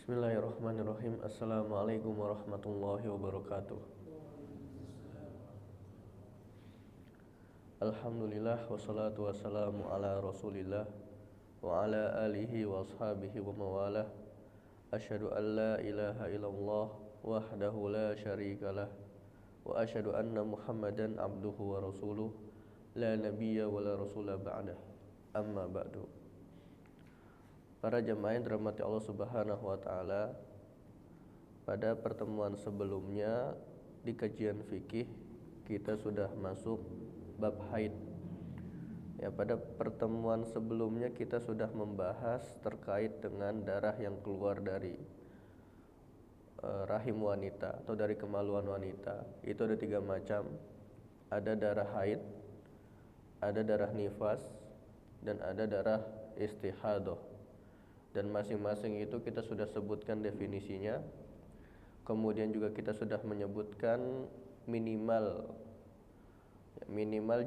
Bismillahirrahmanirrahim. Assalamualaikum warahmatullahi wabarakatuh. Alhamdulillah wassalatu wassalamu ala Rasulillah wa ala alihi wa ashabihi wa mawalah. Asyhadu an la ilaha illallah wahdahu la syarikalah wa asyhadu anna Muhammadan abduhu wa rasuluh la nabiyya wa la rasula ba'dah. Amma ba'du. Para jemaah yang dirahmati Allah Subhanahu wa taala, pada pertemuan sebelumnya di kajian fikih kita sudah masuk bab haid. Ya, pada pertemuan sebelumnya kita sudah membahas terkait dengan darah yang keluar dari rahim wanita atau dari kemaluan wanita. Itu ada 3 macam. Ada darah haid, ada darah nifas, dan ada darah istihadah. Dan masing-masing itu kita sudah sebutkan definisinya. Kemudian juga kita sudah menyebutkan minimal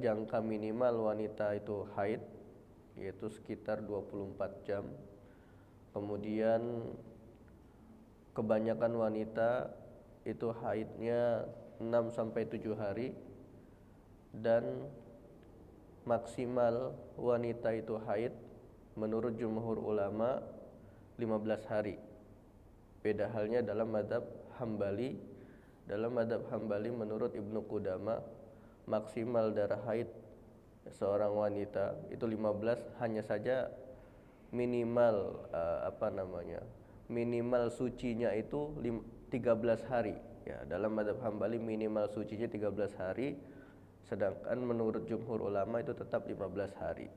jangka minimal wanita itu haid, yaitu sekitar 24 jam. Kemudian kebanyakan wanita itu haidnya 6-7 hari, dan maksimal wanita itu haid menurut jumhur ulama 15 hari. Beda halnya dalam mazhab Hambali. Dalam mazhab Hambali menurut Ibnu Qudamah, maksimal darah haid seorang wanita itu 15, hanya saja minimal minimal sucinya itu 13 hari. Ya, dalam mazhab Hambali minimal sucinya 13 hari, sedangkan menurut jumhur ulama itu tetap 15 hari.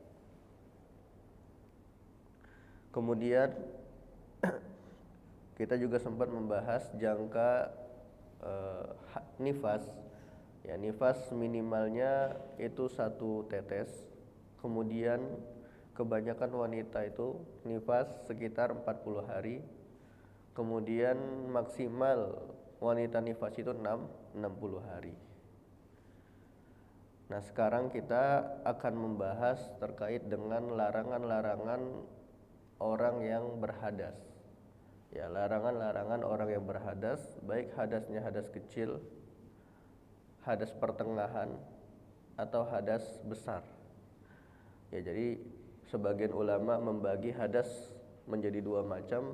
Kemudian kita juga sempat membahas jangka nifas. Ya, nifas minimalnya itu 1 tetes. Kemudian kebanyakan wanita itu nifas sekitar 40 hari. Kemudian maksimal wanita nifas itu 60 hari. Nah, sekarang kita akan membahas terkait dengan larangan-larangan orang yang berhadas. Ya, larangan-larangan orang yang berhadas, baik hadasnya hadas kecil, hadas pertengahan, atau hadas besar. Ya, jadi sebagian ulama membagi hadas menjadi 2 macam,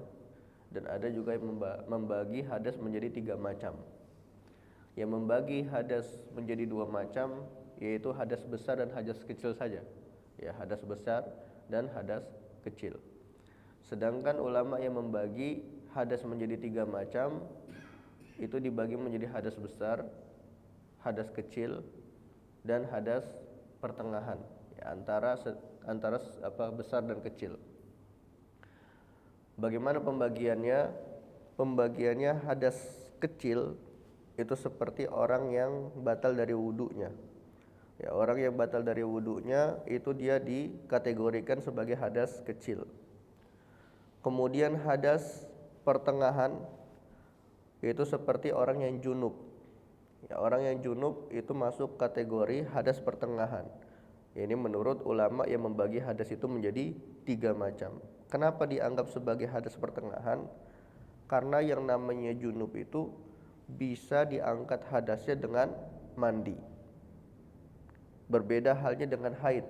dan ada juga yang membagi hadas menjadi 3 macam. Yang membagi hadas menjadi 2 macam yaitu hadas besar dan hadas kecil saja. Ya, hadas besar dan hadas kecil. Sedangkan ulama yang membagi hadas menjadi 3 macam itu dibagi menjadi hadas besar, hadas kecil, dan hadas pertengahan. Ya, antara besar dan kecil. Bagaimana pembagiannya? Pembagiannya hadas kecil itu seperti orang yang batal dari wudunya. Ya, orang yang batal dari wudunya itu dia dikategorikan sebagai hadas kecil. Kemudian hadas pertengahan itu seperti orang yang junub. Ya, orang yang junub itu masuk kategori hadas pertengahan. Ini menurut ulama yang membagi hadas itu menjadi 3 macam. Kenapa dianggap sebagai hadas pertengahan? Karena yang namanya junub itu bisa diangkat hadasnya dengan mandi. Berbeda halnya dengan haid.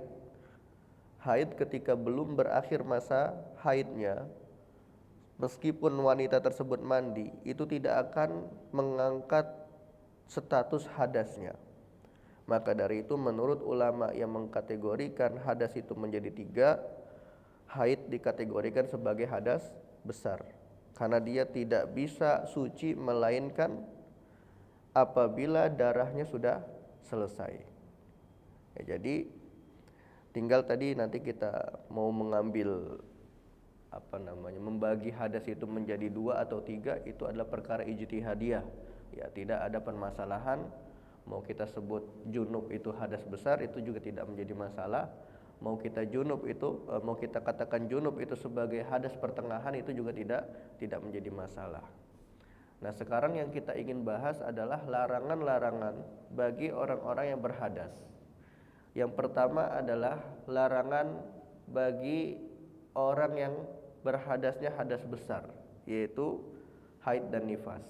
Haid ketika belum berakhir masa haidnya, meskipun wanita tersebut mandi, itu tidak akan mengangkat status hadasnya. Maka dari itu menurut ulama yang mengkategorikan hadas itu menjadi 3, haid dikategorikan sebagai hadas besar, karena dia tidak bisa suci melainkan apabila darahnya sudah selesai. Ya, jadi tinggal tadi nanti kita mau mengambil membagi hadas itu menjadi 2 atau 3, itu adalah perkara ijtihadiyah. Ya, tidak ada permasalahan. Mau kita sebut junub itu hadas besar, itu juga tidak menjadi masalah. Mau kita katakan junub itu sebagai hadas pertengahan, itu juga tidak menjadi masalah. Nah, sekarang yang kita ingin bahas adalah larangan-larangan bagi orang-orang yang berhadas. Yang pertama adalah larangan bagi orang yang berhadasnya hadas besar. yaitu haid dan nifas.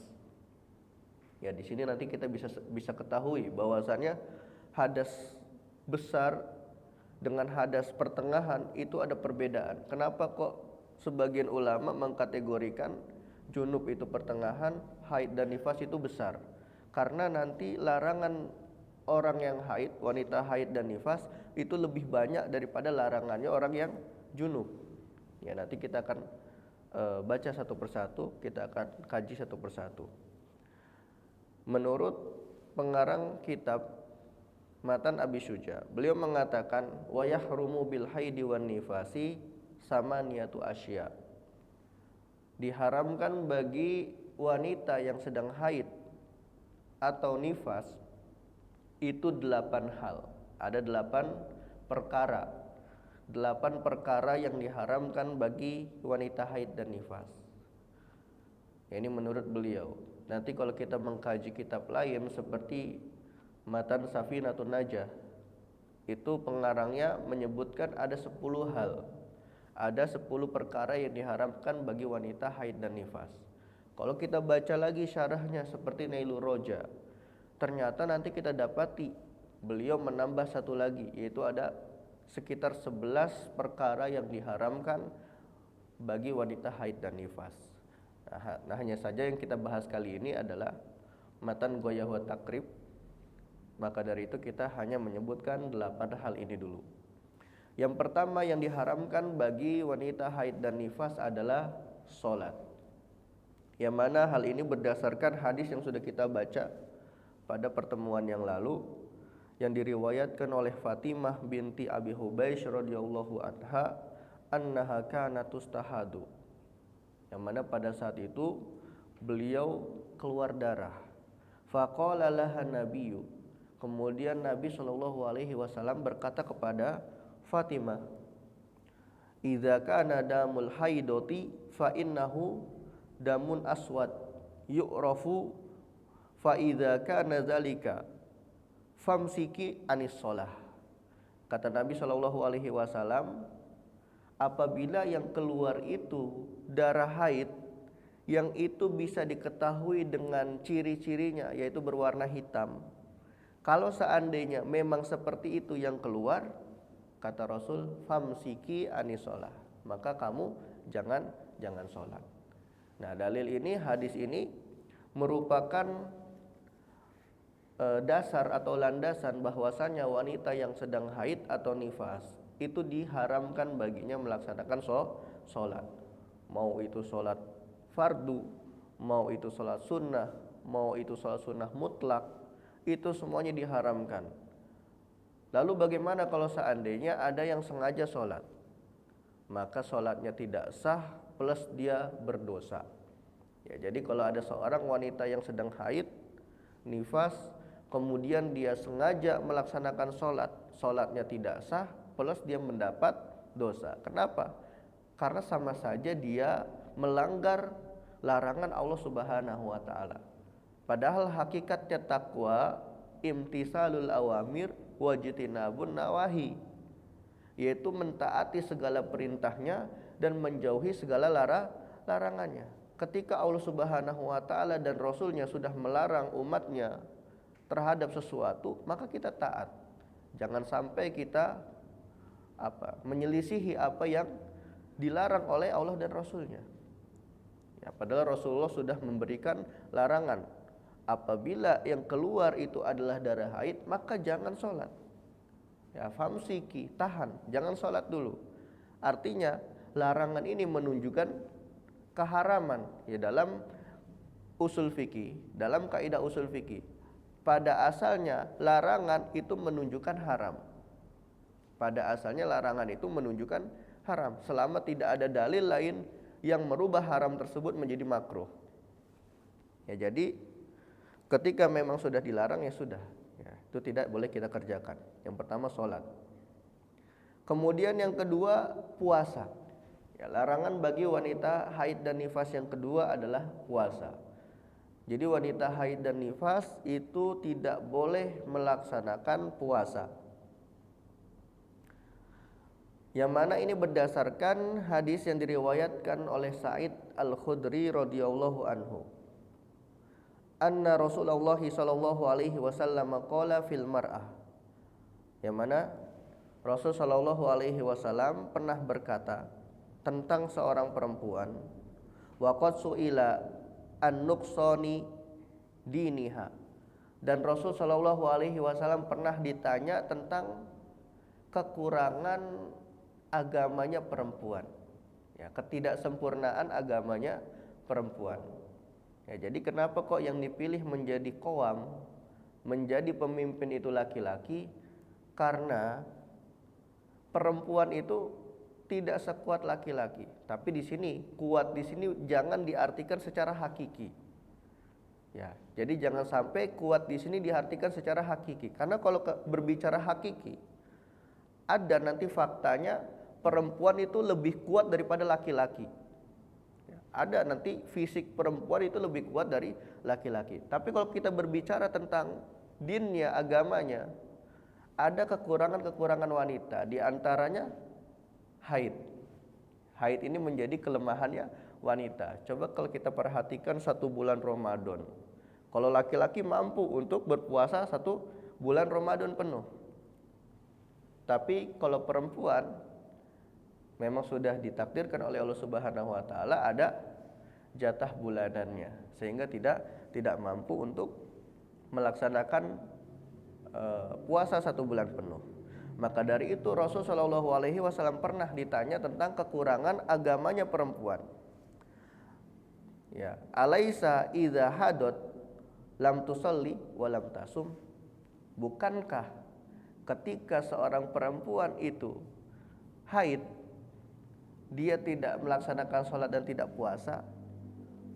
Ya, di sini nanti kita bisa ketahui bahwasannya hadas besar dengan hadas pertengahan itu ada perbedaan. Kenapa kok sebagian ulama mengkategorikan junub itu pertengahan, haid dan nifas itu besar? Karena nanti larangan orang yang haid, wanita haid dan nifas itu lebih banyak daripada larangannya orang yang junub. Ya, nanti kita akan baca satu persatu, kita akan kaji satu persatu. Menurut pengarang kitab Matan Abi Syuja, beliau mengatakan wa yahrumu bil haidi wan nifasi samaniyatu asya. Diharamkan bagi wanita yang sedang haid atau nifas itu 8 hal. Ada 8 perkara. 8 perkara yang diharamkan bagi wanita haid dan nifas. Ini menurut beliau. Nanti kalau kita mengkaji kitab lain seperti Matan Safinatun Najah, itu pengarangnya menyebutkan ada 10 hal. Ada 10 perkara yang diharamkan bagi wanita haid dan nifas. Kalau kita baca lagi syarahnya seperti Nailur Roja, ternyata nanti kita dapati beliau menambah satu lagi, yaitu ada sekitar 11 perkara yang diharamkan bagi wanita haid dan nifas. Nah, hanya saja yang kita bahas kali ini adalah Matan Ghayah wa Taqrib. Maka dari itu kita hanya menyebutkan 8 hal ini dulu. Yang pertama yang diharamkan bagi wanita haid dan nifas adalah sholat. Yang mana hal ini berdasarkan hadis yang sudah kita baca pada pertemuan yang lalu, yang diriwayatkan oleh Fatimah binti Abi Hubaysh radhiyallahu anha, annaha kanat tustahadu. Yang mana pada saat itu beliau keluar darah. Faqala laha nabiyyu. Kemudian Nabi SAW berkata kepada Fatimah, idza kana damul haidoti fa innahu damun aswad yu'rafu fa idza kana dzalika famsiki anis shalah. Kata Nabi SAW, apabila yang keluar itu darah haid yang itu bisa diketahui dengan ciri-cirinya, yaitu berwarna hitam. Kalau seandainya memang seperti itu yang keluar, kata Rasul, famsiki anisolah, maka kamu jangan sholat. Nah, dalil ini, hadis ini merupakan dasar atau landasan bahwasannya wanita yang sedang haid atau nifas itu diharamkan baginya melaksanakan sholat. Mau itu sholat fardu, mau itu sholat sunnah, mau itu sholat sunnah mutlak, itu semuanya diharamkan. Lalu bagaimana kalau seandainya ada yang sengaja sholat? Maka sholatnya tidak sah plus dia berdosa. Ya, jadi kalau ada seorang wanita yang sedang haid, nifas, kemudian dia sengaja melaksanakan sholat, sholatnya tidak sah plus dia mendapat dosa. Kenapa? Karena sama saja dia melanggar larangan Allah Subhanahu wa taala. Padahal hakikatnya takwa imtisalul awamir wajtinabun nawahi, yaitu mentaati segala perintahnya dan menjauhi segala larangannya. Ketika Allah Subhanahu wa taala dan Rasulnya sudah melarang umatnya terhadap sesuatu, maka kita taat. Jangan sampai kita menyelisihi apa yang dilarang oleh Allah dan Rasulnya. Ya, padahal Rasulullah sudah memberikan larangan. Apabila yang keluar itu adalah darah haid, maka jangan sholat. Ya, famsiki, tahan, jangan sholat dulu. Artinya larangan ini menunjukkan keharaman. Ya, dalam usul fikih, dalam kaidah usul fikih, pada asalnya larangan itu menunjukkan haram. Pada asalnya larangan itu menunjukkan haram, selama tidak ada dalil lain yang merubah haram tersebut menjadi makruh. Ya, jadi ketika memang sudah dilarang, ya sudah, ya, itu tidak boleh kita kerjakan. Yang pertama sholat. Kemudian yang kedua puasa. Ya, larangan bagi wanita haid dan nifas yang kedua adalah puasa. Jadi wanita haid dan nifas itu tidak boleh melaksanakan puasa. Yang mana ini berdasarkan hadis yang diriwayatkan oleh Sa'id Al-Khudri radhiyallahu anhu. Anna Rasulullah sallallahu alaihi wasallam qala fil mar'ah. Yang mana Rasul sallallahu alaihi wasallam pernah berkata tentang seorang perempuan, wa qad su'ila an nuqsani diniha. Dan Rasul sallallahu alaihi wasallam pernah ditanya tentang kekurangan agamanya perempuan, ya, ketidaksempurnaan agamanya perempuan. Ya, jadi kenapa kok yang dipilih menjadi qawam, menjadi pemimpin itu laki-laki? Karena perempuan itu tidak sekuat laki-laki. Tapi di sini kuat di sini jangan diartikan secara hakiki. Ya, jadi jangan sampai kuat di sini diartikan secara hakiki. Karena kalau berbicara hakiki, ada nanti faktanya perempuan itu lebih kuat daripada laki-laki. Ada nanti fisik perempuan itu lebih kuat dari laki-laki. Tapi kalau kita berbicara tentang dinnya, agamanya, ada kekurangan-kekurangan wanita. Di antaranya haid. Haid ini menjadi kelemahannya wanita. Coba kalau kita perhatikan 1 bulan Ramadan. Kalau laki-laki mampu untuk berpuasa 1 bulan Ramadan penuh. Tapi kalau perempuan memang sudah ditakdirkan oleh Allah Subhanahu wa taala ada jatah bulanannya, sehingga tidak mampu untuk melaksanakan puasa 1 bulan penuh. Maka dari itu Rasul Shallallahu alaihi wasallam pernah ditanya tentang kekurangan agamanya perempuan. Ya, alaisa idza hadot lam tusalli wa lam tasum. Bukankah ketika seorang perempuan itu haid, dia tidak melaksanakan sholat dan tidak puasa?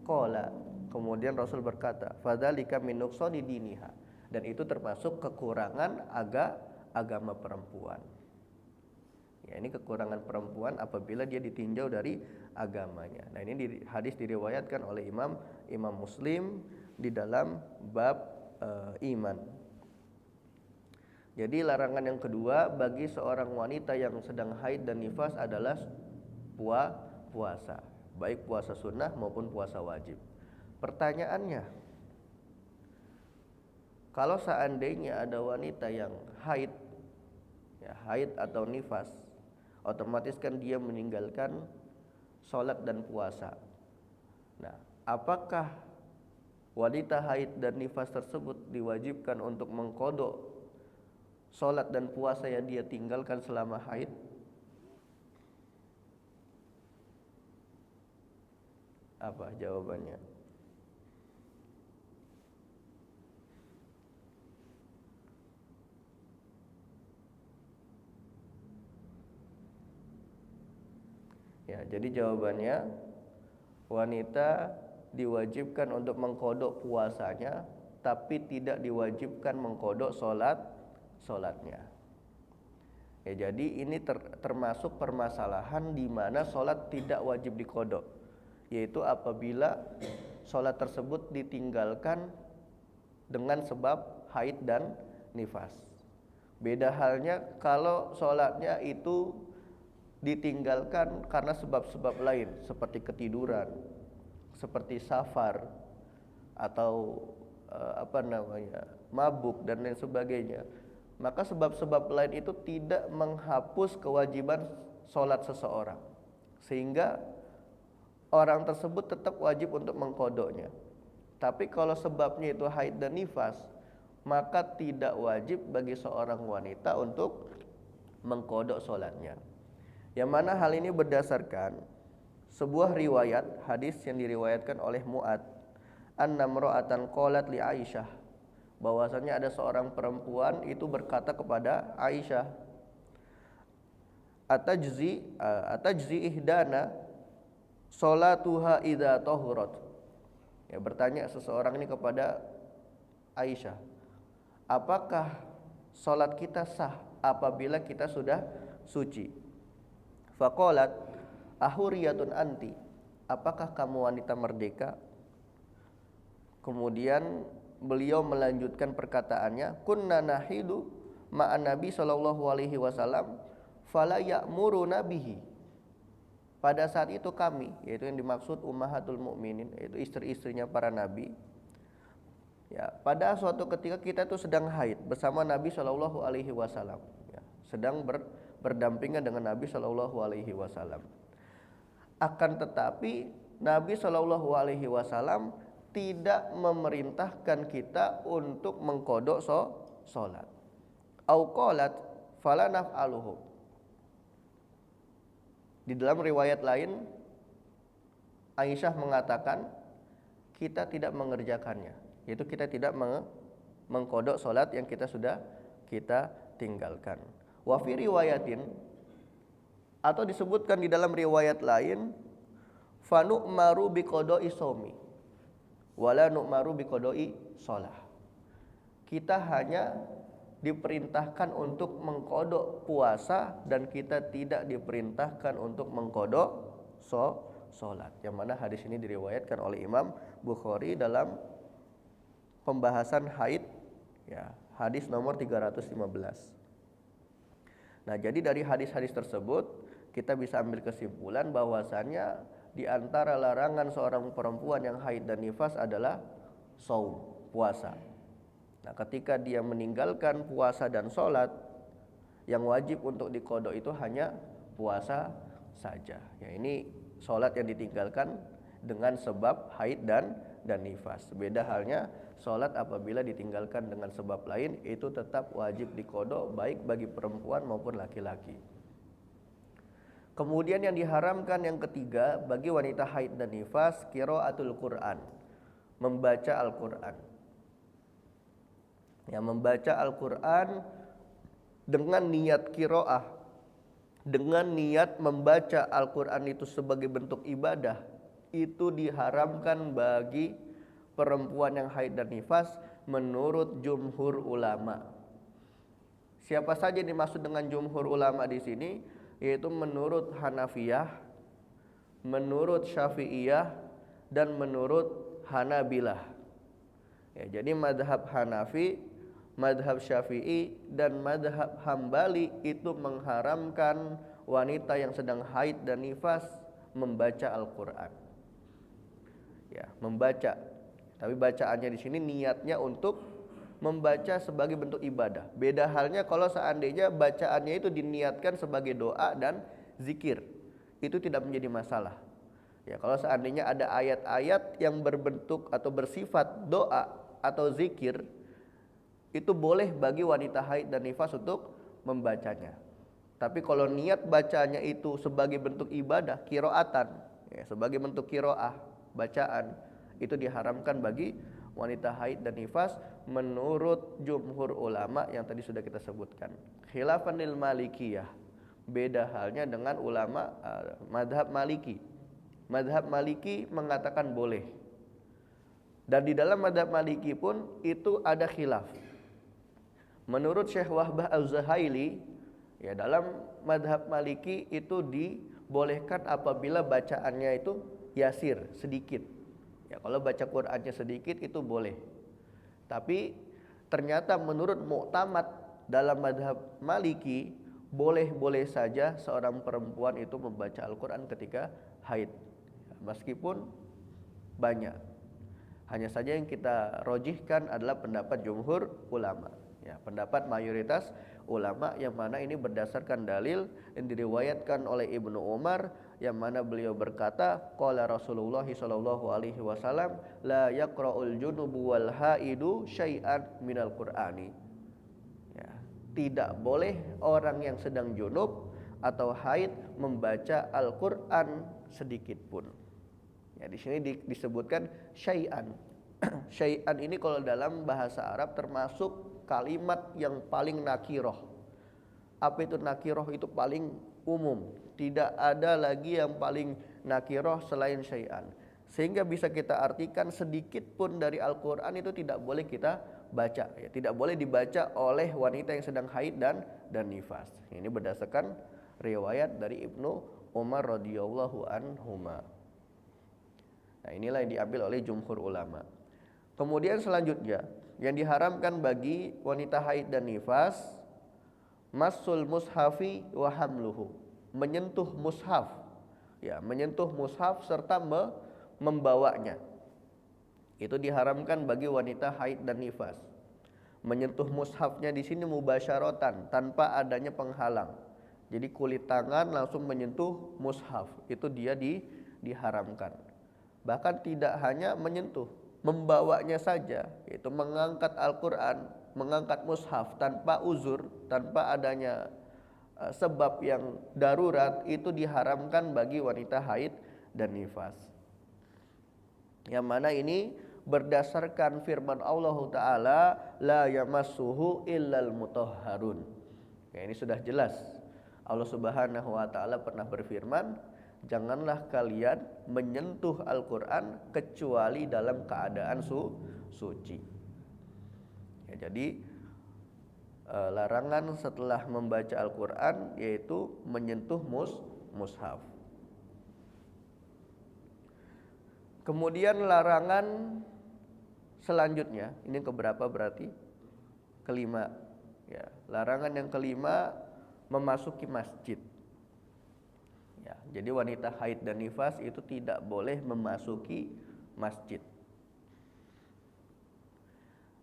Qala, kemudian Rasul berkata, fadzalika min nuqsani diniha. Dan itu termasuk kekurangan agama perempuan. Ya, ini kekurangan perempuan apabila dia ditinjau dari agamanya. Nah, ini hadis diriwayatkan oleh Imam Muslim di dalam bab iman. Jadi larangan yang kedua bagi seorang wanita yang sedang haid dan nifas adalah puasa, baik puasa sunnah maupun puasa wajib. Pertanyaannya, kalau seandainya ada wanita yang haid, ya, haid atau nifas, otomatis kan dia meninggalkan sholat dan puasa. Nah, apakah wanita haid dan nifas tersebut diwajibkan untuk mengqadha sholat dan puasa yang dia tinggalkan selama haid? Apa jawabannya? Ya, jadi jawabannya wanita diwajibkan untuk mengqadha puasanya, tapi tidak diwajibkan mengqadha sholatnya. Ya, jadi ini termasuk permasalahan di mana sholat tidak wajib diqadha, yaitu apabila sholat tersebut ditinggalkan dengan sebab haid dan nifas. Beda halnya kalau sholatnya itu ditinggalkan karena sebab-sebab lain seperti ketiduran, seperti safar, atau mabuk dan lain sebagainya. Maka sebab-sebab lain itu tidak menghapus kewajiban sholat seseorang, sehingga orang tersebut tetap wajib untuk mengqadhanya. Tapi kalau sebabnya itu haid dan nifas, maka tidak wajib bagi seorang wanita untuk mengqadha sholatnya. Yang mana hal ini berdasarkan sebuah riwayat hadis yang diriwayatkan oleh Mu'ad, anna imra'atan qalat li Aisyah, bahwasanya ada seorang perempuan itu berkata kepada Aisyah, atajzi ihdana sholatuha idza tahurat. Ya, bertanya seseorang ini kepada Aisyah, apakah sholat kita sah apabila kita sudah suci? Faqalat ahuriyatun anti, apakah kamu wanita merdeka? Kemudian beliau melanjutkan perkataannya, kunna nahidu ma'an nabi sallallahu alaihi wasallam fala ya'muruna bihi. Pada saat itu kami, yaitu yang dimaksud ummahatul mukminin, yaitu istri-istrinya para nabi. Ya, pada suatu ketika kita tuh sedang haid bersama Nabi Shallallahu Alaihi Wasallam, ya, sedang berdampingan dengan Nabi Shallallahu Alaihi Wasallam. Akan tetapi Nabi Shallallahu Alaihi Wasallam tidak memerintahkan kita untuk mengkodok sholat. Au qalat fala naf'aluhu. Di dalam riwayat lain Aisyah mengatakan kita tidak mengerjakannya, yaitu kita tidak mengkodok sholat yang kita tinggalkan. Wa fi riwayatin, atau disebutkan di dalam riwayat lain, fa nu'maru biqada'i shaumi wala nu'maru biqada'i shalah. Kita hanya diperintahkan untuk mengkodok puasa dan kita tidak diperintahkan untuk mengkodok sholat. Yang mana hadis ini diriwayatkan oleh Imam Bukhari dalam pembahasan haid, ya, hadis nomor 315. Nah, jadi dari hadis-hadis tersebut kita bisa ambil kesimpulan bahwasannya di antara larangan seorang perempuan yang haid dan nifas adalah shaum, puasa. Nah, ketika dia meninggalkan puasa dan sholat, yang wajib untuk dikodok itu hanya puasa saja. Ya, ini sholat yang ditinggalkan dengan sebab haid dan nifas. Beda halnya sholat apabila ditinggalkan dengan sebab lain, itu tetap wajib dikodok baik bagi perempuan maupun laki-laki. Kemudian yang diharamkan yang ketiga bagi wanita haid dan nifas, qiraatul Quran, membaca Al-Quran. Ya, membaca Al-Quran dengan niat qiraah, dengan niat membaca Al-Quran itu sebagai bentuk ibadah, itu diharamkan bagi perempuan yang haid dan nifas menurut jumhur ulama. Siapa saja yang dimaksud dengan jumhur ulama di sini? Yaitu menurut Hanafiyah, menurut Syafi'iyah, dan menurut Hanabilah. Ya, jadi madhab Hanafi, madhab Syafi'i, dan madhab Hambali itu mengharamkan wanita yang sedang haid dan nifas membaca Al-Quran. Ya, membaca. Tapi bacaannya di sini niatnya untuk membaca sebagai bentuk ibadah. Beda halnya kalau seandainya bacaannya itu diniatkan sebagai doa dan zikir, itu tidak menjadi masalah. Ya, kalau seandainya ada ayat-ayat yang berbentuk atau bersifat doa atau zikir, itu boleh bagi wanita haid dan nifas untuk membacanya. Tapi kalau niat bacanya itu sebagai bentuk ibadah, qiraatan, ya, sebagai bentuk qiraah, bacaan, itu diharamkan bagi wanita haid dan nifas menurut jumhur ulama yang tadi sudah kita sebutkan. Khilafan lil Malikiyah, beda halnya dengan ulama madhab Maliki. Madhab Maliki mengatakan boleh. Dan di dalam madhab Maliki pun itu ada khilaf. Menurut Syekh Wahbah Az-Zahaili, ya, dalam madhab Maliki itu dibolehkan apabila bacaannya itu yasir, sedikit. Ya, kalau baca Qur'annya sedikit itu boleh. Tapi ternyata menurut mu'tamad dalam madhab Maliki, boleh-boleh saja seorang perempuan itu membaca Al-Quran ketika haid, meskipun banyak. Hanya saja yang kita rojihkan adalah pendapat jumhur ulama, ya, pendapat mayoritas ulama, yang mana ini berdasarkan dalil yang diriwayatkan oleh Ibnu Umar, yang mana beliau berkata, qala Rasulullah sallallahu alaihi wasallam, la yaqra'ul junubu wal haidu syai'an minal Qur'ani. Ya, tidak boleh orang yang sedang junub atau haid membaca Al-Qur'an sedikit pun. Ya, di sini disebutkan syai'an. Syai'an ini kalau dalam bahasa Arab termasuk kalimat yang paling nakiroh. Apa itu nakiroh? Itu paling umum. Tidak ada lagi yang paling nakiroh selain syai'an. Sehingga bisa kita artikan sedikit pun dari Al-Quran itu tidak boleh kita baca. Ya, tidak boleh dibaca oleh wanita yang sedang haid dan nifas. Ini berdasarkan riwayat dari Ibnu Umar radhiyallahu anhuma. Nah, inilah yang diambil oleh jumhur ulama. Kemudian selanjutnya yang diharamkan bagi wanita haid dan nifas Masul mushafi wa hamluhu, menyentuh mushaf, ya, menyentuh mushaf serta membawanya. Itu diharamkan bagi wanita haid dan nifas. Menyentuh mushafnya di sini mubasyaratan, tanpa adanya penghalang. Jadi kulit tangan langsung menyentuh mushaf, itu dia diharamkan. Bahkan tidak hanya menyentuh, membawanya saja, yaitu mengangkat Al-Quran, mengangkat mushaf tanpa uzur, tanpa adanya sebab yang darurat, itu diharamkan bagi wanita haid dan nifas. Yang mana ini berdasarkan firman Allah Ta'ala, la yamassuhu illal mutahharun. Ya, ini sudah jelas. Allah Subhanahu wa Ta'ala pernah berfirman, janganlah kalian menyentuh Al-Quran kecuali dalam keadaan suci. Ya, jadi larangan setelah membaca Al-Quran yaitu menyentuh mushaf. Kemudian larangan selanjutnya, ini keberapa berarti? Kelima. Ya, larangan yang kelima, memasuki masjid. Ya, jadi wanita haid dan nifas itu tidak boleh memasuki masjid.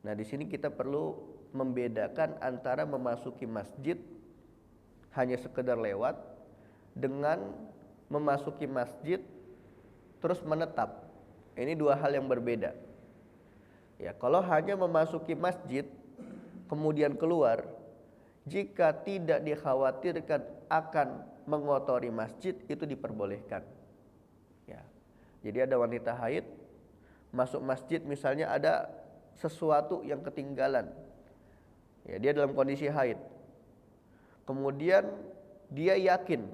Nah, di sini kita perlu membedakan antara memasuki masjid hanya sekedar lewat dengan memasuki masjid terus menetap. Ini dua hal yang berbeda. Ya, kalau hanya memasuki masjid kemudian keluar, jika tidak dikhawatirkan akan mengotori masjid, itu diperbolehkan. Ya. Jadi ada wanita haid masuk masjid, misalnya ada sesuatu yang ketinggalan. Ya, dia dalam kondisi haid. Kemudian dia yakin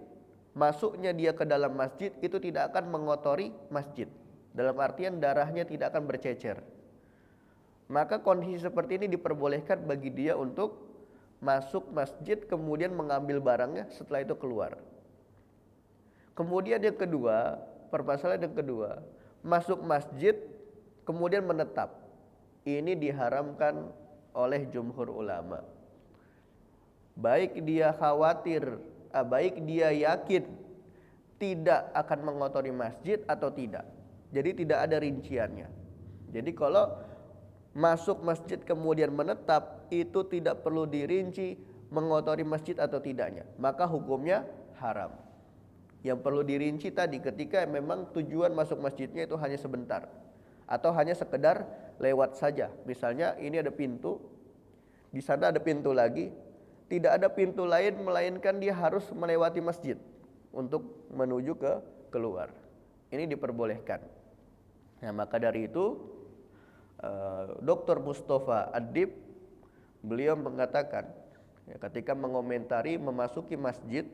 masuknya dia ke dalam masjid itu tidak akan mengotori masjid. Dalam artian darahnya tidak akan bercecer. Maka kondisi seperti ini diperbolehkan bagi dia untuk masuk masjid kemudian mengambil barangnya, setelah itu keluar. Kemudian yang kedua, permasalahan yang kedua, masuk masjid kemudian menetap. Ini diharamkan oleh jumhur ulama. Baik dia khawatir, baik dia yakin tidak akan mengotori masjid atau tidak. Jadi tidak ada rinciannya. Jadi kalau masuk masjid kemudian menetap, itu tidak perlu dirinci mengotori masjid atau tidaknya, maka hukumnya haram. Yang perlu dirinci tadi ketika memang tujuan masuk masjidnya itu hanya sebentar atau hanya sekedar lewat saja. Misalnya ini ada pintu, di sana ada pintu lagi, tidak ada pintu lain melainkan dia harus melewati masjid untuk menuju ke keluar. Ini diperbolehkan. Nah, maka dari itu Dr. Mustafa Adib beliau mengatakan, ya, ketika mengomentari memasuki masjid,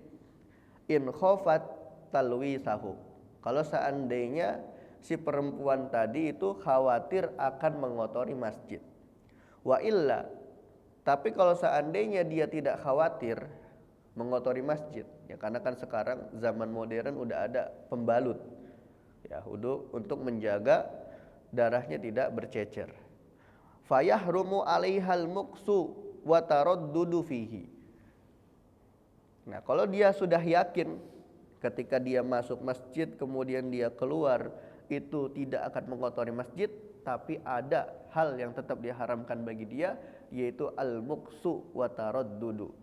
in khofat talwisahu, kalau seandainya si perempuan tadi itu khawatir akan mengotori masjid, wa illa, tapi kalau seandainya dia tidak khawatir mengotori masjid, ya karena kan sekarang zaman modern udah ada pembalut, ya, untuk menjaga darahnya tidak bercecer. Fayahrumu alaihal muksu wa taraddudu fihi. Nah, kalau dia sudah yakin ketika dia masuk masjid kemudian dia keluar itu tidak akan mengotori masjid, tapi ada hal yang tetap diharamkan bagi dia, yaitu al-muksu wa taraddudu,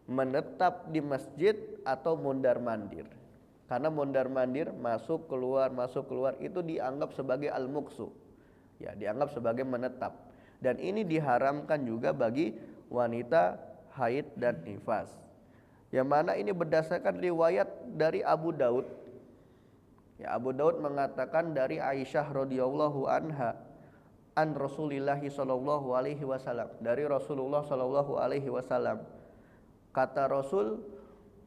menetap di masjid atau mondar-mandir. Karena mondar-mandir masuk keluar itu dianggap sebagai al-muksu, ya, dianggap sebagai menetap. Dan ini diharamkan juga bagi wanita haid dan nifas. Yang mana ini berdasarkan riwayat dari Abu Daud. Ya, Abu Daud mengatakan dari Aisyah radhiyallahu anha, an Rasulillah sallallahu alaihi wasallam, dari Rasulullah sallallahu alaihi wasallam. Kata Rasul,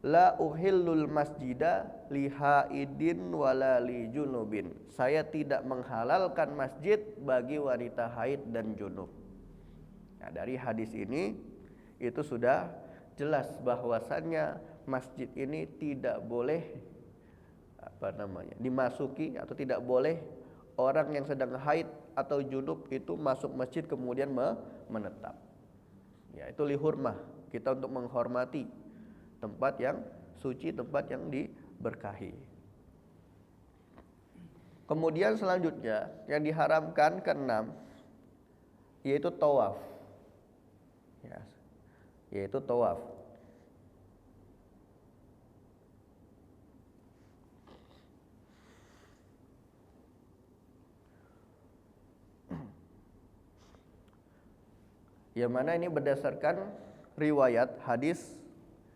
la uhillul masjida lihaidin wala li junubin. Saya tidak menghalalkan masjid bagi wanita haid dan junub. Nah, dari hadis ini itu sudah jelas bahwasannya masjid ini tidak boleh dimasuki, atau tidak boleh orang yang sedang haid atau junub itu masuk masjid kemudian menetap. Ya, itu lihurmah. kita untuk menghormati tempat yang suci, tempat yang diberkahi. Kemudian selanjutnya yang diharamkan keenam yaitu tawaf. Ya, yaitu tawaf. Yang mana ini berdasarkan riwayat hadis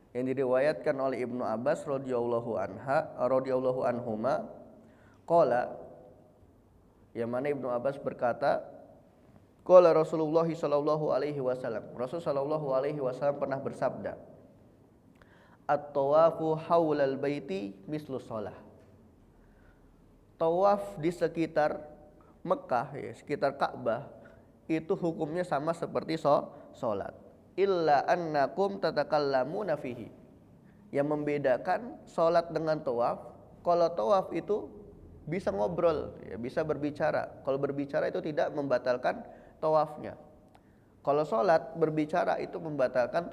yang diriwayatkan oleh Ibnu Abbas radhiyallahu anhuma qala, yang mana Ibnu Abbas berkata, qala Rasulullah sallallahu alaihi wasallam, Rasul sallallahu alaihi wasallam pernah bersabda, at-tawafu haulal baiti mislu shalah. Tawaf di sekitar Mekah, ya, sekitar Ka'bah, itu hukumnya sama seperti sholat. Illa annakum tatakallamuna fihi. Yang membedakan sholat dengan tawaf, kalau tawaf itu bisa ngobrol, ya, bisa berbicara. Kalau berbicara itu tidak membatalkan tawafnya. Kalau sholat berbicara itu membatalkan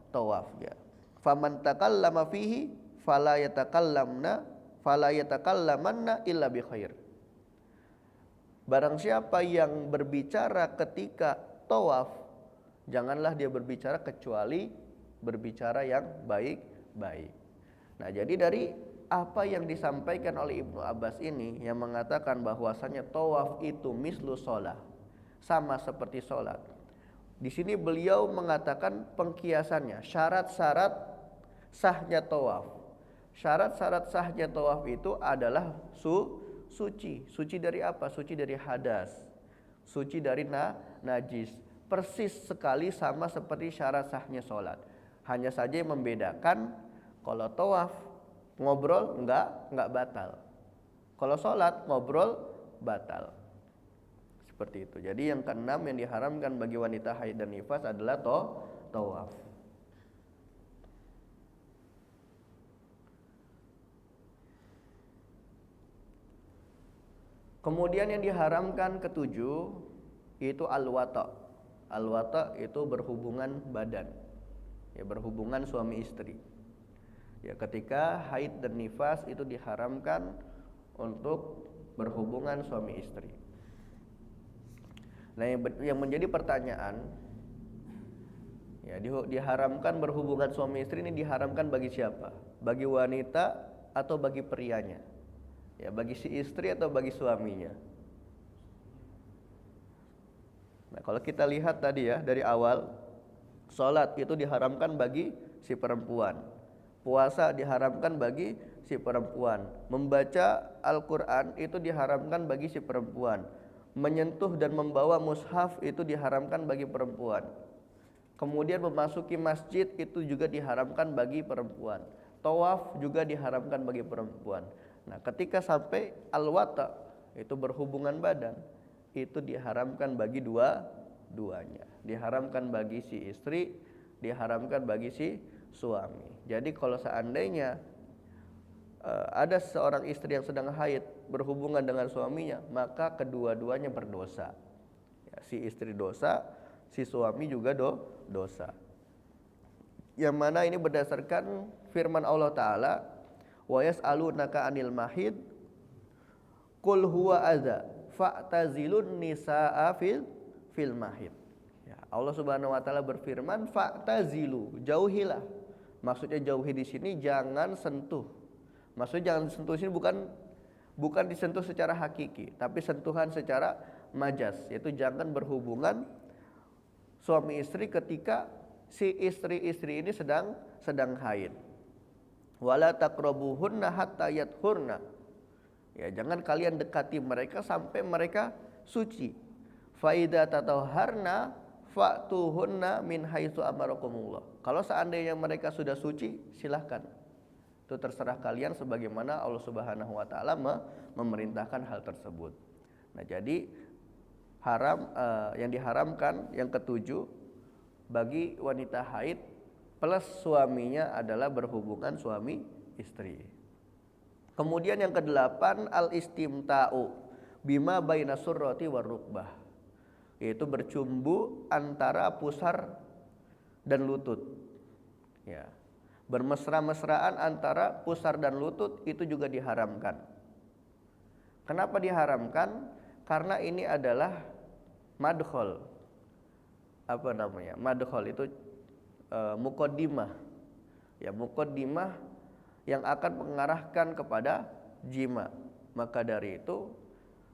tawafnya. Faman takallama fihi fala yatakallamanna illa bi khair. Barang siapa yang berbicara ketika tawaf, janganlah dia berbicara kecuali berbicara yang baik-baik. Nah, jadi dari apa yang disampaikan oleh Ibnu Abbas ini yang mengatakan bahwasanya tawaf itu mislu sholat, sama seperti sholat. Di sini beliau mengatakan pengkiasannya, syarat-syarat sahnya tawaf. Syarat-syarat sahnya tawaf itu adalah suci. Suci dari apa? Suci dari hadas, suci dari najis. Persis sekali sama seperti syarat sahnya sholat. Hanya saja yang membedakan, kalau tawaf ngobrol enggak batal. Kalau sholat ngobrol batal. Seperti itu. Jadi yang keenam yang diharamkan bagi wanita haid dan nifas adalah tawaf. Kemudian yang diharamkan ketujuh itu al-wata'. Al-wata' itu berhubungan badan, ya, berhubungan suami istri. Ya, ketika haid dan nifas itu diharamkan untuk berhubungan suami istri. Nah, yang menjadi pertanyaan, ya, diharamkan berhubungan suami istri ini diharamkan bagi siapa? Bagi wanita atau bagi prianya? Ya, bagi si istri atau bagi suaminya? Nah, kalau kita lihat tadi ya dari awal, sholat itu diharamkan bagi si perempuan, puasa diharamkan bagi si perempuan, membaca Al-Quran itu diharamkan bagi si perempuan, menyentuh dan membawa mushaf itu diharamkan bagi perempuan, kemudian memasuki masjid itu juga diharamkan bagi perempuan, tawaf juga diharamkan bagi perempuan. Nah, ketika sampai al-wata' itu berhubungan badan, itu diharamkan bagi duanya. Diharamkan bagi si istri, diharamkan bagi si suami. Jadi kalau seandainya ada seorang istri yang sedang haid berhubungan dengan suaminya, maka kedua-duanya berdosa. Ya, si istri dosa, si suami juga dosa. Yang mana ini berdasarkan firman Allah Ta'ala, wa yas'alunaka 'anil mahid qul huwa adza fa'tazilun nisaa fil mahid. Ya, Allah Subhanahu wa taala berfirman fa'tazilu, jauhilah. Maksudnya jauhi di sini jangan sentuh. Maksudnya jangan sentuh sini bukan disentuh secara hakiki, tapi sentuhan secara majas, yaitu jangan berhubungan suami istri ketika si istri ini sedang haid. Wala taqrabuhunna hatta yathurna. Ya, jangan kalian dekati mereka sampai mereka suci. Fa idza tatahharna fa'tuhunna min haitsu amarakumullah. Kalau seandainya mereka sudah suci, silahkan. Itu terserah kalian sebagaimana Allah Subhanahu wa taala memerintahkan hal tersebut. Nah, jadi yang diharamkan yang ketujuh bagi wanita haid plus suaminya adalah berhubungan suami istri. Kemudian yang kedelapan al-istimta'u bima baina surrati war rukbah, yaitu bercumbu antara pusar dan lutut. Ya. Bermesra-mesraan antara pusar dan lutut itu juga diharamkan. Kenapa diharamkan? Karena ini adalah madkhol. Apa namanya? Madkhol itu muqaddimah. Ya, muqaddimah yang akan mengarahkan kepada jima. Maka dari itu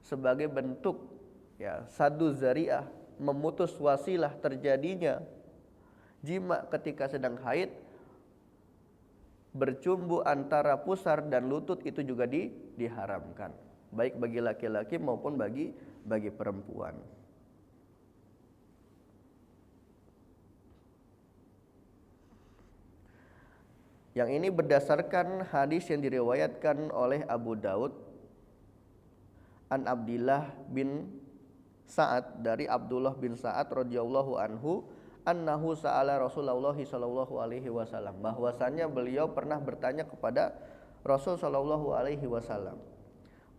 sebagai bentuk ya saddu zari'ah, memutus wasilah terjadinya jima ketika sedang haid, bercumbu antara pusar dan lutut itu juga diharamkan, baik bagi laki-laki maupun bagi perempuan. Yang ini berdasarkan hadis yang diriwayatkan oleh Abu Daud an Abdillah bin Sa'ad, dari Abdullah bin Sa'ad radhiyallahu anhu, annahu sa'ala Rasulullah sallallahu alaihi wasallam, bahwasannya beliau pernah bertanya kepada Rasul sallallahu alaihi wasallam,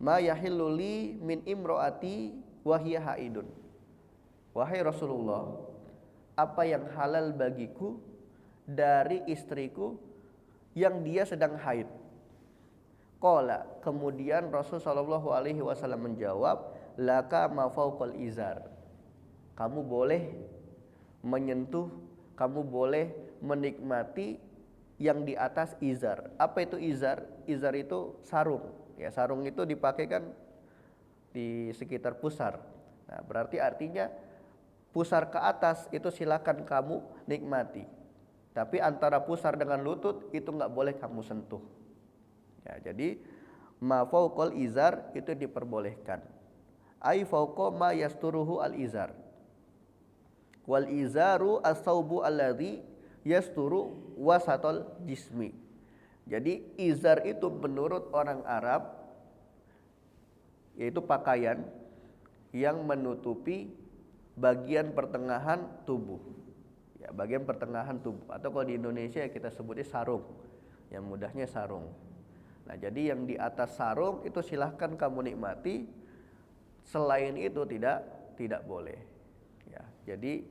ma yahillu li min imraati wa hiya haidun. Wahai Rasulullah, apa yang halal bagiku dari istriku yang dia sedang haid? Qala, kemudian Rasul sallallahu alaihi wasallam menjawab, laka ma fauqal izar. Kamu boleh menyentuh, kamu boleh menikmati yang di atas izar. Apa itu izar? Izar itu sarung. Ya, sarung itu dipakai kan di sekitar pusar. Nah, berarti artinya pusar ke atas itu silakan kamu nikmati. Tapi antara pusar dengan lutut itu nggak boleh kamu sentuh. Ya, jadi ma fauqal izar itu diperbolehkan. Ai fauqa ma yasturuhu al izar. Wal izaru as-saubu alladhi yasturu wasatal jismi. Jadi izar itu menurut orang Arab yaitu pakaian yang menutupi bagian pertengahan tubuh. Ya, bagian pertengahan tubuh, atau kalau di Indonesia kita sebutnya sarung. Yang mudahnya sarung. Nah, jadi yang di atas sarung itu silahkan kamu nikmati, selain itu tidak boleh. Ya, jadi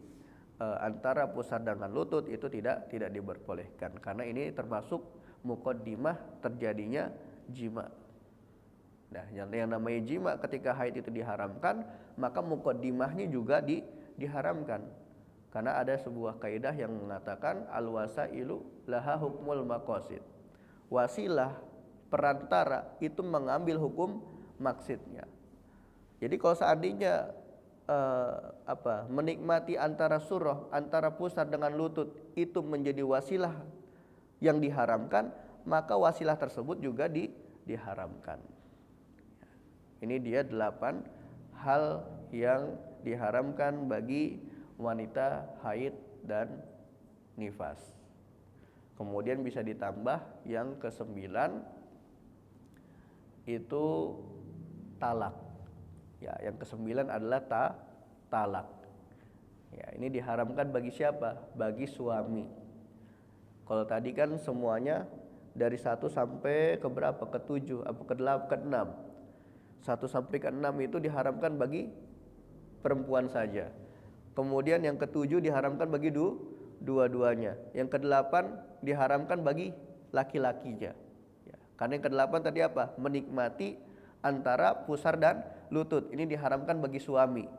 antara pusar dengan lutut itu tidak diperbolehkan, karena ini termasuk muqaddimah terjadinya jima. Nah, yang namanya jima ketika haid itu diharamkan, maka muqaddimahnya juga diharamkan. Karena ada sebuah kaidah yang mengatakan al-wasailu laha hukmul maqasid. Wasilah, perantara itu mengambil hukum maksudnya. Jadi kalau seandainya menikmati antara surah, antara pusar dengan lutut itu menjadi wasilah yang diharamkan, maka wasilah tersebut juga diharamkan. Ini dia 8 hal yang diharamkan bagi wanita haid dan nifas. Kemudian bisa ditambah yang ke-9 itu talak. Ya, yang ke-9 adalah talak. Ya, ini diharamkan bagi siapa? Bagi suami. Kalau tadi kan semuanya dari 1 sampai ke berapa? Ke-7, apa ke-8, ke-6. 1 sampai ke-6 itu diharamkan bagi perempuan saja. Kemudian yang ke-7 diharamkan bagi dua-duanya. Yang ke-8 diharamkan bagi laki-lakinya. Ya, karena yang ke-8 tadi apa? Menikmati antara pusar dan lutut. Ini diharamkan bagi suami.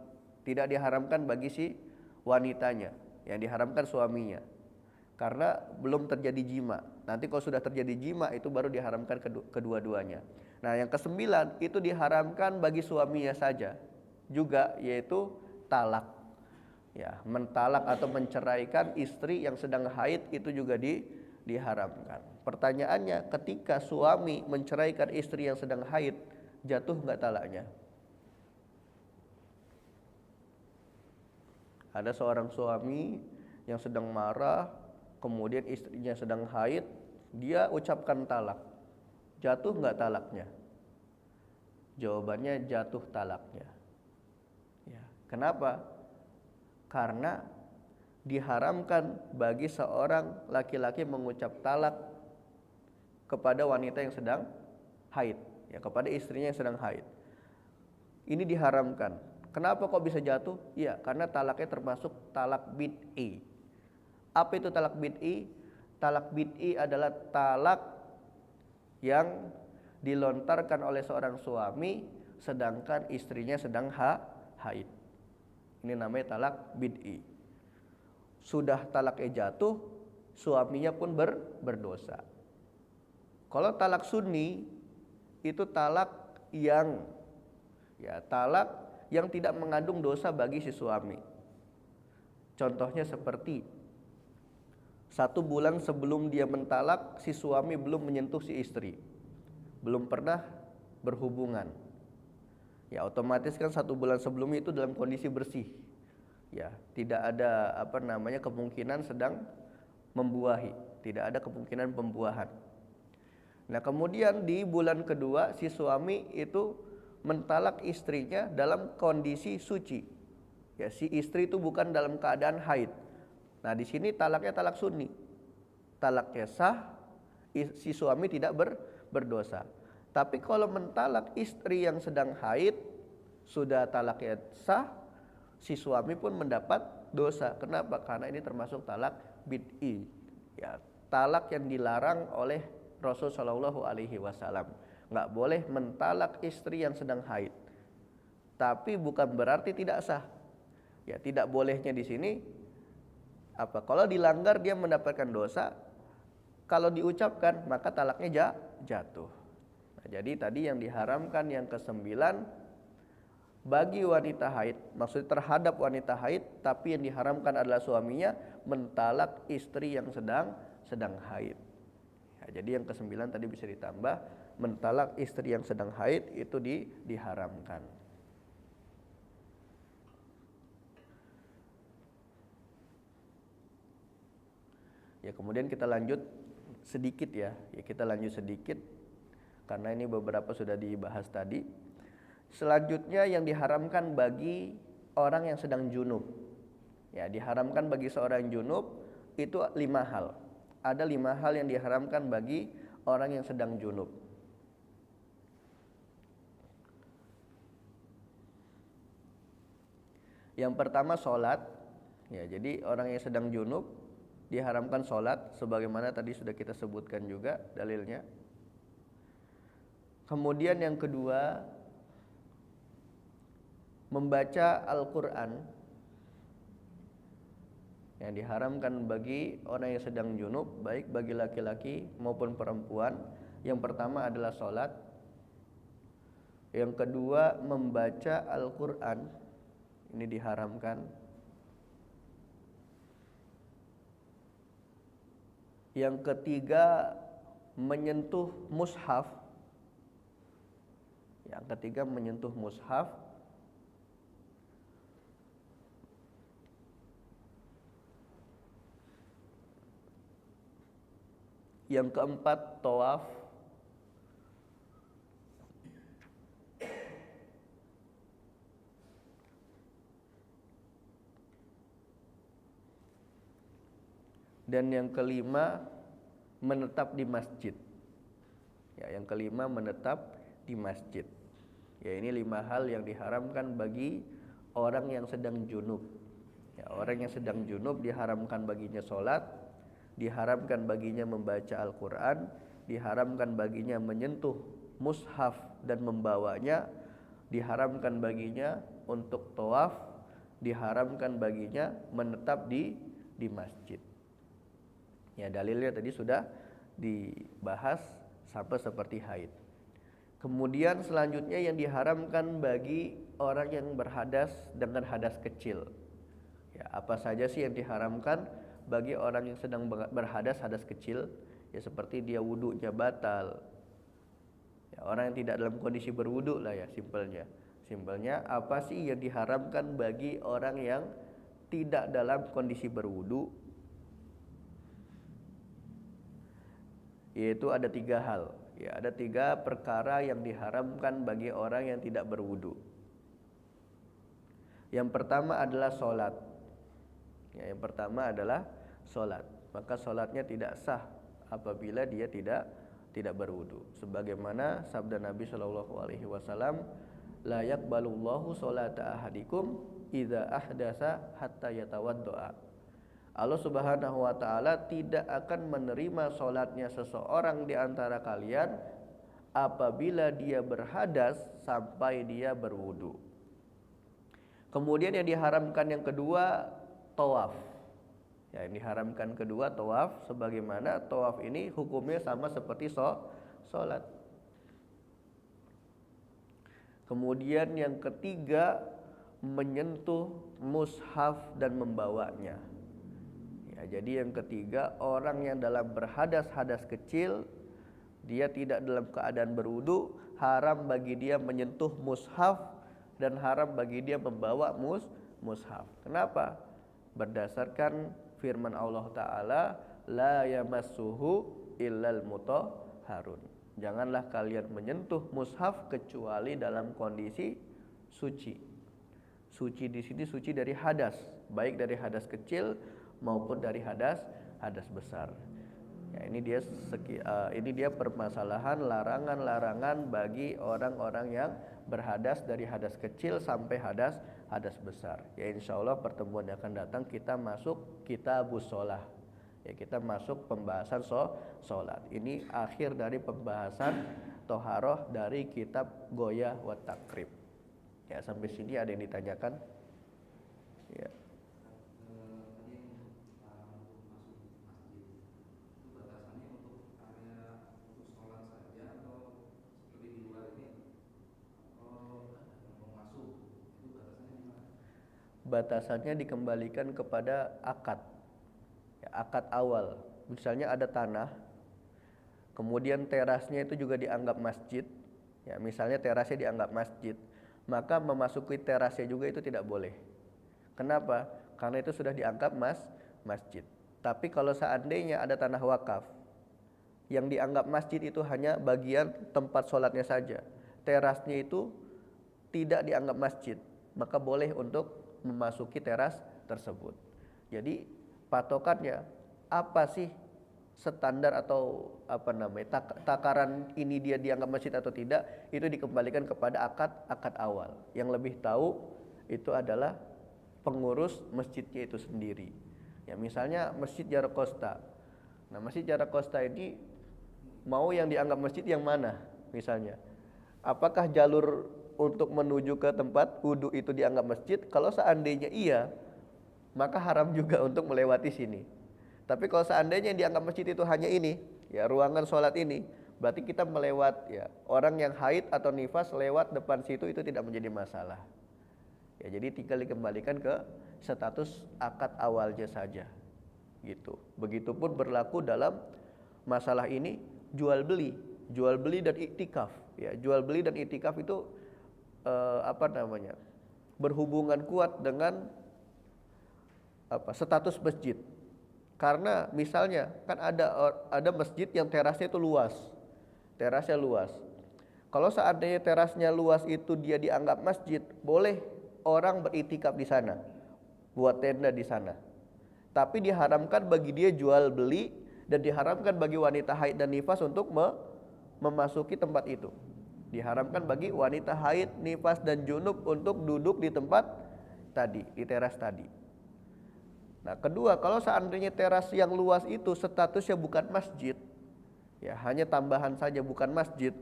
Tidak diharamkan bagi si wanitanya. Yang diharamkan suaminya. Karena belum terjadi jima. Nanti kalau sudah terjadi jima itu baru diharamkan kedua-duanya. Nah, yang ke-9 itu diharamkan bagi suaminya saja. Juga yaitu talak. Ya, mentalak atau menceraikan istri yang sedang haid itu juga diharamkan. Pertanyaannya, ketika suami menceraikan istri yang sedang haid, jatuh nggak talaknya? Ada seorang suami yang sedang marah, kemudian istrinya sedang haid, dia ucapkan talak. Jatuh nggak talaknya? Jawabannya jatuh talaknya. Ya, kenapa? Karena diharamkan bagi seorang laki-laki mengucap talak kepada wanita yang sedang haid, ya, kepada istrinya yang sedang haid. Ini diharamkan. Kenapa kok bisa jatuh? Ya, karena talaknya termasuk talak bid'i. Apa itu talak bid'i? Talak bid'i adalah talak yang dilontarkan oleh seorang suami sedangkan istrinya sedang haid. Ini namanya talak bid'i. Sudah talaknya jatuh, suaminya pun berdosa. Kalau talak sunni itu talak yang tidak mengandung dosa bagi si suami. Contohnya seperti 1 bulan sebelum dia mentalak, si suami belum menyentuh si istri, belum pernah berhubungan. Ya otomatis kan 1 bulan sebelumnya itu dalam kondisi bersih. Ya tidak ada kemungkinan sedang membuahi, tidak ada kemungkinan pembuahan. Nah kemudian di bulan kedua si suami itu mentalak istrinya dalam kondisi suci. Ya si istri itu bukan dalam keadaan haid. Nah di sini talaknya talak sunni, talaknya sah, si suami tidak berdosa. Tapi kalau mentalak istri yang sedang haid, sudah talaknya sah, si suami pun mendapat dosa. Kenapa? Karena ini termasuk talak bid'i. Ya, talak yang dilarang oleh Rasul Shallallahu Alaihi Wasallam. Nggak boleh mentalak istri yang sedang haid. Tapi bukan berarti tidak sah. Ya, tidak bolehnya di sini kalau dilanggar dia mendapatkan dosa, kalau diucapkan maka talaknya jatuh. Nah, jadi tadi yang diharamkan yang ke-9 bagi wanita haid, maksudnya terhadap wanita haid, tapi yang diharamkan adalah suaminya mentalak istri yang sedang haid. Ya, jadi yang ke-9 tadi bisa ditambah, mentalak istri yang sedang haid itu diharamkan. Ya kemudian kita lanjut sedikit ya kita lanjut sedikit karena ini beberapa sudah dibahas tadi. Selanjutnya yang diharamkan bagi orang yang sedang junub. Ya diharamkan bagi seorang junub itu 5 hal. Ada 5 hal yang diharamkan bagi orang yang sedang junub. Yang pertama sholat. Ya jadi orang yang sedang junub diharamkan sholat, sebagaimana tadi sudah kita sebutkan juga dalilnya. Kemudian yang kedua, membaca Al-Quran. Yang diharamkan bagi orang yang sedang junub, baik bagi laki-laki maupun perempuan. Yang pertama adalah sholat. Yang kedua, membaca Al-Quran. Ini diharamkan. Yang ketiga, menyentuh mushaf. Yang ketiga, menyentuh mushaf. Yang keempat, tawaf. Dan yang kelima, menetap di masjid. Ya, yang kelima, menetap di masjid. Ya, ini 5 hal yang diharamkan bagi orang yang sedang junub. Ya, orang yang sedang junub diharamkan baginya sholat, diharamkan baginya membaca Al-Quran, diharamkan baginya menyentuh mushaf dan membawanya, diharamkan baginya untuk tawaf, diharamkan baginya menetap di masjid. Ya dalilnya tadi sudah dibahas sampai seperti haid. Kemudian selanjutnya yang diharamkan bagi orang yang berhadas dengan hadas kecil. Ya, apa saja sih yang diharamkan bagi orang yang sedang berhadas hadas kecil? Ya seperti dia wudunya batal. Ya, orang yang tidak dalam kondisi berwudu lah ya simpelnya. Simpelnya apa sih yang diharamkan bagi orang yang tidak dalam kondisi berwudu? Yaitu ada 3 hal. Ya, ada 3 perkara yang diharamkan bagi orang yang tidak berwudu. Yang pertama adalah sholat. Ya, yang pertama adalah sholat. Maka sholatnya tidak sah apabila dia tidak berwudu. Sebagaimana sabda Nabi Shallallahu Alaihi Wasallam, la yaqbalullahu sholata ahadikum idza ahdasa hatta yatawaddoa. Allah Subhanahu wa taala tidak akan menerima sholatnya seseorang di antara kalian apabila dia berhadas sampai dia berwudu. Kemudian yang diharamkan yang kedua, tawaf. Ya, yang diharamkan kedua tawaf, sebagaimana tawaf ini hukumnya sama seperti sholat. Kemudian yang ketiga, menyentuh mushaf dan membawanya. Ya, jadi yang ketiga, orang yang dalam berhadas-hadas kecil, dia tidak dalam keadaan berwudu, haram bagi dia menyentuh mushaf dan haram bagi dia membawa mushaf. Kenapa? Berdasarkan firman Allah Ta'ala, la yamassuhu illal mutahharun. Janganlah kalian menyentuh mushaf kecuali dalam kondisi suci. Suci di sini suci dari hadas, baik dari hadas kecil maupun dari hadas besar. Ya, ini dia permasalahan larangan-larangan bagi orang-orang yang berhadas dari hadas kecil sampai hadas besar. Ya, insya Allah pertemuan yang akan datang kita masuk kitabus shalah. Ya, kita masuk pembahasan sholat. Ini akhir dari pembahasan toharoh dari kitab Goyah wa Takrib. Ya, sampai sini ada yang ditanyakan? Ya. Batasannya dikembalikan kepada akad. Ya, akad awal. Misalnya ada tanah, kemudian terasnya itu juga dianggap masjid. Ya, misalnya terasnya dianggap masjid, maka memasuki terasnya juga itu tidak boleh. Kenapa? Karena itu sudah dianggap masjid. Tapi kalau seandainya ada tanah wakaf yang dianggap masjid itu hanya bagian tempat sholatnya saja, terasnya itu tidak dianggap masjid, maka boleh untuk memasuki teras tersebut. Jadi patokannya apa sih standar atau takaran ini dia dianggap masjid atau tidak, itu dikembalikan kepada akad awal. Yang lebih tahu itu adalah pengurus masjidnya itu sendiri. Ya, misalnya Masjid Jarakosta. Nah, Masjid Jarakosta ini mau yang dianggap masjid yang mana? Misalnya, apakah jalur untuk menuju ke tempat wudu itu dianggap masjid? Kalau seandainya iya, maka haram juga untuk melewati sini. Tapi kalau seandainya yang dianggap masjid itu hanya ini, ya ruangan sholat ini, berarti kita melewat, ya orang yang haid atau nifas lewat depan situ itu tidak menjadi masalah. Ya, jadi tinggal dikembalikan ke status akad awalnya saja, gitu. Begitupun berlaku dalam masalah ini jual beli dan iktikaf. Ya, jual beli dan iktikaf itu berhubungan kuat dengan status masjid. Karena misalnya kan ada masjid yang terasnya itu luas. Terasnya luas. Kalau seandainya terasnya luas itu dia dianggap masjid, boleh orang beriktikaf di sana, buat tenda di sana. Tapi diharamkan bagi dia jual beli dan diharamkan bagi wanita haid dan nifas untuk memasuki tempat itu. Diharamkan bagi wanita haid, nifas dan junub untuk duduk di tempat tadi, di teras tadi. Nah, kedua, kalau seandainya teras yang luas itu statusnya bukan masjid, ya hanya tambahan saja bukan masjid,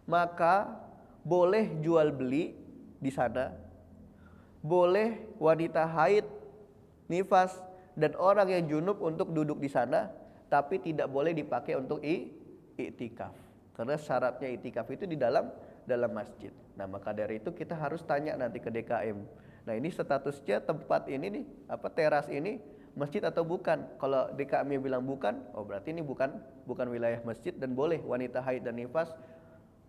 maka boleh jual beli di sana, boleh wanita haid, nifas dan orang yang junub untuk duduk di sana, tapi tidak boleh dipakai untuk iktikaf. Karena syaratnya iktikaf itu di dalam masjid. Nah, maka dari itu kita harus tanya nanti ke DKM. Nah, ini statusnya tempat ini nih, teras ini masjid atau bukan? Kalau DKM bilang bukan, oh berarti ini bukan wilayah masjid dan boleh wanita haid dan nifas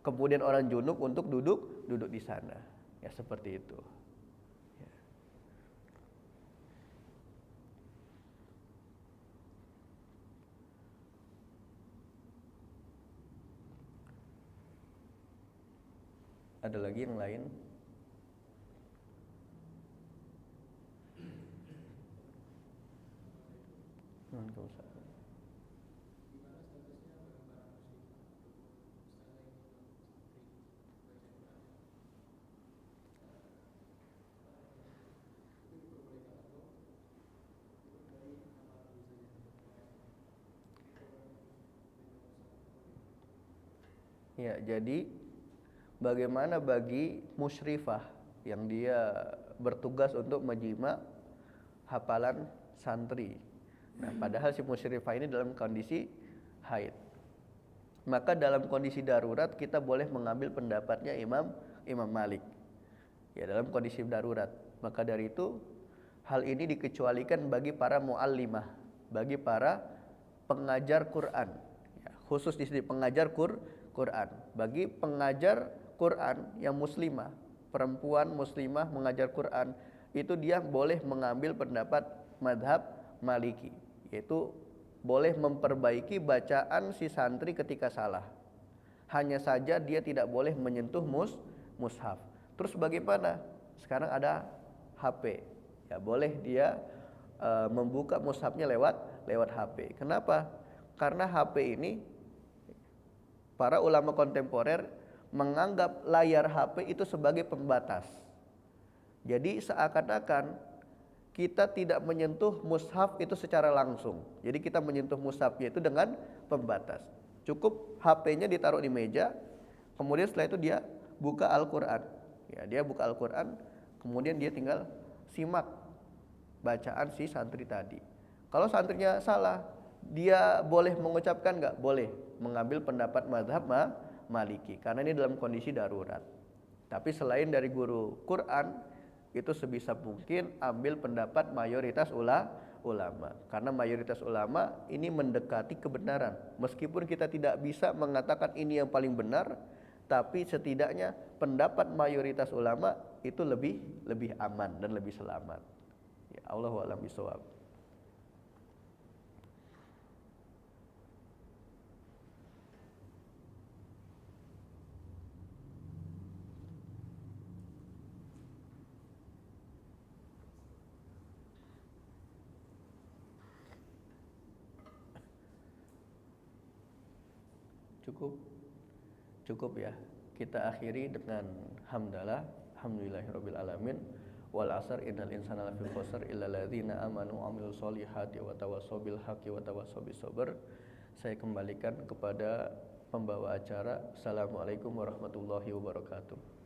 kemudian orang junub untuk duduk di sana. Ya, seperti itu. Ya. Ada lagi yang lain? Waalaikumsalam. Ya, jadi bagaimana bagi musyrifah yang dia bertugas untuk menyimak hafalan santri. Nah, padahal si musyrifah ini dalam kondisi haid. Maka dalam kondisi darurat kita boleh mengambil pendapatnya Imam Malik. Ya, dalam kondisi darurat. Maka dari itu hal ini dikecualikan bagi para muallimah, bagi para pengajar Quran. Ya, khusus di sini pengajar Quran. Bagi pengajar Quran yang muslimah, perempuan muslimah mengajar Quran, itu dia boleh mengambil pendapat madhab Maliki, yaitu boleh memperbaiki bacaan si santri ketika salah. Hanya saja dia tidak boleh menyentuh mushaf. Terus bagaimana? Sekarang ada HP. Ya, boleh dia membuka mushafnya lewat HP. Kenapa? Karena HP ini para ulama kontemporer menganggap layar HP itu sebagai pembatas. Jadi seakan-akan kita tidak menyentuh mushaf itu secara langsung. Jadi kita menyentuh mushafnya itu dengan pembatas. Cukup HP-nya ditaruh di meja, kemudian setelah itu dia buka Al-Quran. Ya, dia buka Al-Quran, kemudian dia tinggal simak bacaan si santri tadi. Kalau santrinya salah, dia boleh mengucapkan nggak? Boleh mengambil pendapat mazhab Maliki, karena ini dalam kondisi darurat. Tapi selain dari guru Quran, itu sebisa mungkin ambil pendapat mayoritas ulama, karena mayoritas ulama ini mendekati kebenaran. Meskipun kita tidak bisa mengatakan ini yang paling benar, tapi setidaknya pendapat mayoritas ulama itu lebih aman dan lebih selamat. Ya, Allahu a'lam bishawab. Cukup ya. Kita akhiri dengan hamdalah, alhamdulillahirabbil alamin. Wal asr innal insana lafi khusr illa alladzina amanu wa amilus solihati wa tawassaw bil haqqi wa tawassaw bis sabr. Saya kembalikan kepada pembawa acara. Assalamualaikum warahmatullahi wabarakatuh.